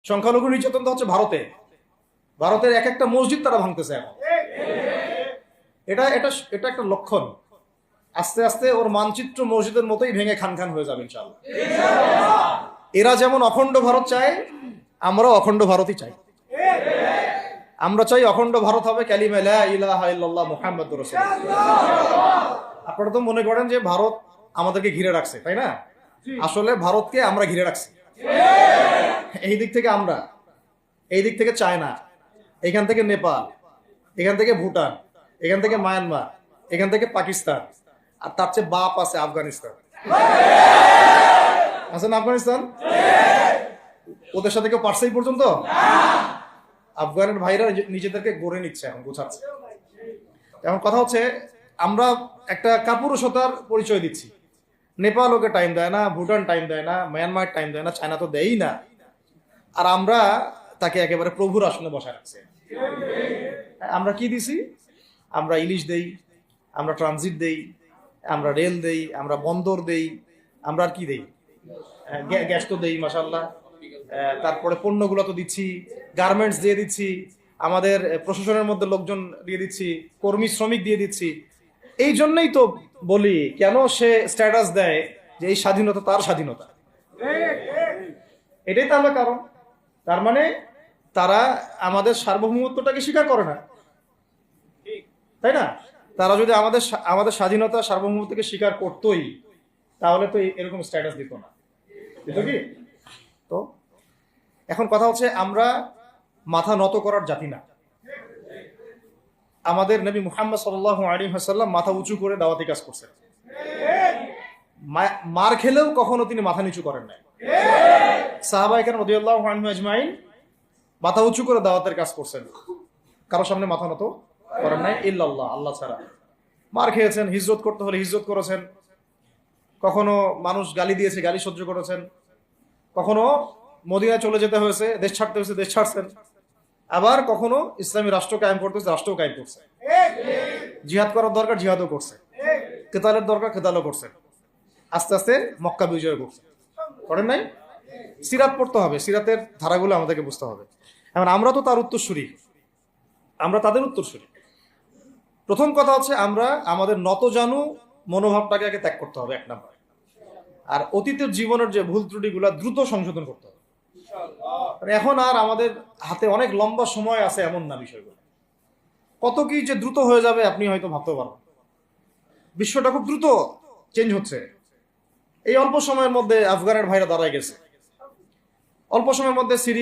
সংখ্যালঘু নির্যাতন তো হচ্ছে ভারতে। ভারতের এক একটা মসজিদ তারা ভাঙতেছে এখন। এটা এটা এটা একটা লক্ষণ। আস্তে আস্তে ওর মানচিত্র মসজিদের মতোই ভেঙে খান খান হয়ে যাবে ইনশাআল্লাহ। এরা যেমন অখণ্ড ভারত চায়, আমরাও অখণ্ড ভারতই চাই। আমরা চাই অখণ্ড ভারত হবে কালিমা লা ইলাহা ইল্লাল্লাহ মুহাম্মাদুর রাসূলুল্লাহ। আপনারা তো মনে করেন যে ভারত আমাদেরকে ঘিরে রাখছে, তাই না? আসলে ভারতকে আমরা ঘিরে রাখছি। এই দিক থেকে আমরা, এই দিক থেকে চায়না, এখান থেকে নেপাল, এখান থেকে ভুটান, এখান থেকে মায়ানমার, এখান থেকে পাকিস্তান, আর তার চেয়ে বাপ আছে আফগানিস্তান। আছে না আফগানিস্তান? ওদের সাথে কেউ পারছে এই পর্যন্ত? আফগানের ভাইরা নিজেদেরকে গড়ে নিচ্ছে, এখন গোছাচ্ছে। এখন কথা হচ্ছে, আমরা একটা কাপুরুষতার পরিচয় দিচ্ছি। নেপাল ওকে টাইম দেয় না, ভুটান টাইম দেয় না, মায়ানমার টাইম দেয় না, চায়না তো দেয়ই না। আর আমরা তাকে একেবারে প্রভুর আসনে বসায় রাখছি। আমরা কি দিছি? আমরা ইলিশ দেই, আমরা ট্রানজিট দেই, আমরা রেল দেই, আমরা বন্দর দেই, আমরা আর কি দেই? গ্যাস তো দেই মাশাআল্লাহ। তারপরে পণ্যগুলো তো দিচ্ছি, গার্মেন্টস দিয়ে দিচ্ছি, আমাদের প্রশাসনের মধ্যে লোকজন দিয়ে দিচ্ছি, কর্মী শ্রমিক দিয়ে দিচ্ছি। এই জন্যই তো বলি, কেন সে স্ট্যাটাস দেয় যে এই স্বাধীনতা তার স্বাধীনতা। এটাই তাহলে কারণ। তার মানে তারা আমাদের সার্বভৌমত্বটাকে স্বীকার করে না, তাই না? তারা যদি আমাদের স্বাধীনতা সার্বভৌমত্বকে স্বীকার করতোই, তাহলে তো এরকম স্ট্যাটাস দিত না, দিত কি? তো এখন কথা হচ্ছে, আমরা মাথা নত করার জাতি না। আমাদের নবী মুহাম্মদ সাল্লাল্লাহু আলাইহি ওয়াসাল্লাম মাথা উঁচু করে দাওয়াতি কাজ করছেন। মার খেলেও কখনো তিনি মাথা নিচু করেন নাই। সাহাবায়ে কেরাম রাদিয়াল্লাহু আনহুম আজমাইন মাথা উঁচু করে দাওয়াতের কাজ করছেন, কারো সামনে মাথা নত করেন নাই ইল্লাল্লাহ, আল্লাহ ছাড়া। মার খেয়েছেন, হিজরত করতে হলে হিজরত করেছেন, কখনো মানুষ গালি দিয়েছে, গালি সহ্য করেছেন, কখনো মদিনায় চলে যেতে হয়েছে, দেশ ছাড়তে হয়েছে, দেশ ছাড়ছেন, আবার কখনো ইসলামী রাষ্ট্র কায়েম করতে হয়েছে, রাষ্ট্র কায়েম করছে। জিহাদ করার দরকার, জিহাদও করছে, কেতালের দরকার, কেতালও করছে। আস্তে আস্তে মক্কা বিজয় করছে, করেন নাই? সিরাত পড়তে হবে, সিরাতের ধারাগুলো আমাদেরকে বুঝতে হবে। এখন আমরা তো তার উত্তরসূরি, আমরা তাদের উত্তরসূরি। প্রথম কথা হচ্ছে, আমরা আমাদের নতজানু মনোভাবটাকে আগে ত্যাগ করতে হবে, এক নাম্বার। আর অতীতের জীবনের যে ভুল ত্রুটিগুলো দ্রুত সংশোধন করতে হবে। এখন আর আমাদের হাতে অনেক লম্বা সময় আছে এমন না বিষয়গুলো। কত কি যে দ্রুত হয়ে যাবে আপনি হয়তো ভাবতে পারেন। বিশ্বটা খুব দ্রুত চেঞ্জ হচ্ছে। এই অল্প সময়ের মধ্যে আফগানের ভাইরা দাঁড়ায় গেছে, অল্প সময়ের মধ্যে সিরিয়া